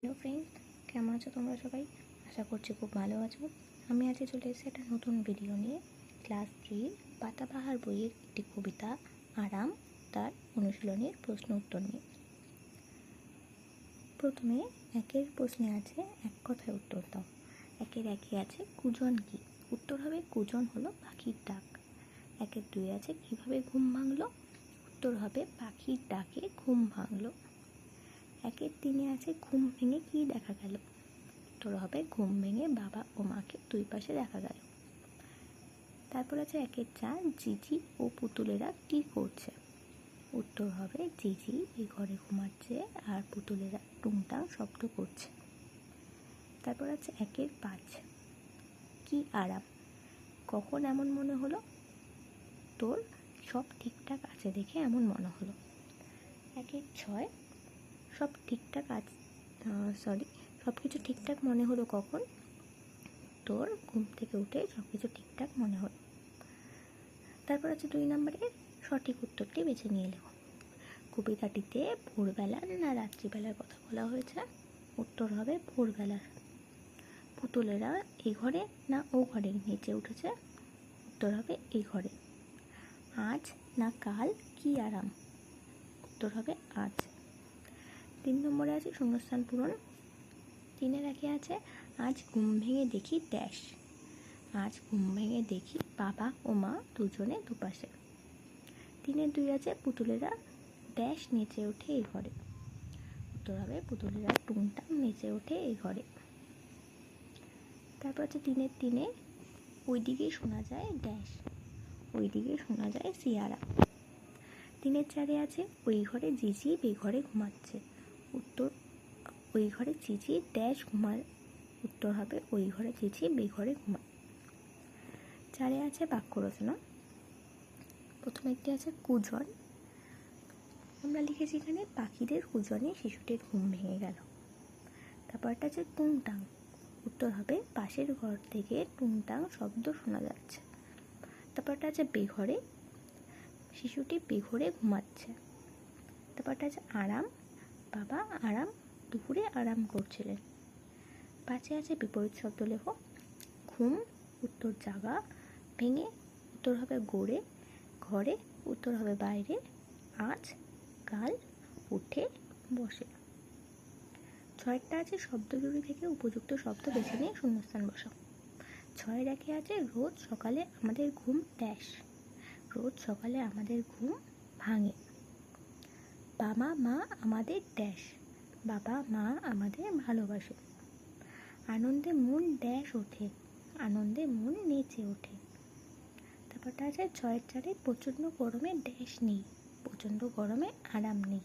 Hello friends, কেমন আছো তোমরা সবাই? আশা করছি খুব ভালো আছো। আমি আজকে চলে এসেছি একটা নতুন ভিডিও নিয়ে। ক্লাস 3 পাতাবাহার বইয়ের একটি কবিতা আরাম তার অনুশীলনের প্রশ্ন উত্তর নিয়ে। প্রথমে একের প্রশ্নে আছে এক কথায় উত্তর দাও। একের একে আছে কুজন কি? উত্তর হবে কুজন হলো পাখির ডাক। একের 2 আছে কিভাবে ঘুম ভাঙলো? উত্তর হবে পাখির ডাকে ঘুম ভাঙলো। একের 3 আছে ঘুম ভেঙে কি দেখা গেল? উত্তর হবে ঘুম ভেঙে বাবা ও মাকে দুই পাশে দেখা গেল। তারপর আছে একের 4 জিজি ও পুতুলেরা কি করছে? উত্তর হবে জিজি এই ঘরে ঘুমাচ্ছে আর পুতুলেরা টুংটাং শব্দ করছে। তারপর আছে একের 5 কি আরাম? কখন এমন মনে হলো? তোর সব ঠিকঠাক আছে দেখে এমন মনে হলো। একের 6 সব ঠিকঠাক আছে সব কিছু ঠিকঠাক মনে হলো কখন? তোর ঘুম থেকে উঠে সব কিছু ঠিকঠাক মনে হলো। তারপর আছে 2 নম্বরে সঠিক উত্তরটি বেছে নিয়ে লেখো। কবিতাটিতে ভোরবেলার না রাত্রিবেলার কথা বলা হয়েছে? উত্তর হবে ভোরবেলার। পুতুলেরা এই ঘরে না ও ঘরে নিচে উঠেছে? উত্তর হবে এই ঘরে। আজ না কাল কি আরাম? উত্তর হবে আজ। 3 নম্বরে আছে শূন্যস্থান পূরণ। 3-এর একে আছে আজ ঘুম ভেঙে দেখি ড্যাশ। আজ ঘুম ভেঙে দেখি বাবা ও মা দুজনে দুপাশে। 3-এর 2 আছে পুতুলেরা ড্যাশ নেচে ওঠে এই ঘরে। উত্তর হবে পুতুলেরা টুংটাং নেচে ওঠে এই ঘরে। তারপর আছে 3-এর 3-এ ওইদিকে শোনা যায় ড্যাশ। ওইদিকে শোনা যায় সিয়ারা। 3-এর 4-এ আছে ওই ঘরে জিজি বেঘরে ঘুমাচ্ছে। উত্তর ওই ঘরে জিজি ড্যাশ ঘুমায়। উত্তর হবে ওই ঘরে জিজি বেঘরে ঘুমায়। 4-এ আছে বাক্য রচনা। প্রথমে একটি আছে কুজন। আমরা লিখেছি এখানে পাখিদের কুজনে শিশুটির ঘুম ভেঙে গেল। তারপরটা আছে টুংটাং। উত্তর হবে পাশের ঘর থেকে টুংটাং শব্দ শোনা যাচ্ছে। তারপরটা আছে বেঘরে, শিশুটি বেঘরে ঘুমাচ্ছে। তারপরটা আছে আরাম, বাবা আরাম দুপুরে আরাম করছিলেন। 5-এ আছে বিপরীত শব্দ লেখো। ঘুম উত্তর জাগা, ভেঙে উত্তর হবে গড়ে, ঘরে উত্তর হবে বাইরে, আজ কাল উঠে বসে। 6-টা আছে শব্দ জুড়ি থেকে উপযুক্ত শব্দ বেছে নিয়ে শূন্যস্থান বসাও। 6-এর একে আছে রোজ সকালে আমাদের ঘুম ড্যাশ। রোজ সকালে আমাদের ঘুম ভাঙে। বাবা মা আমাদের ড্যাশ। বাবা মা আমাদের ভালোবাসে। আনন্দে মন ড্যাশ ওঠে। আনন্দে মন নেচে ওঠে। তারপরটা আছে 6-এর 4-এ প্রচণ্ড গরমে ড্যাশ নেই। প্রচণ্ড গরমে আরাম নেই।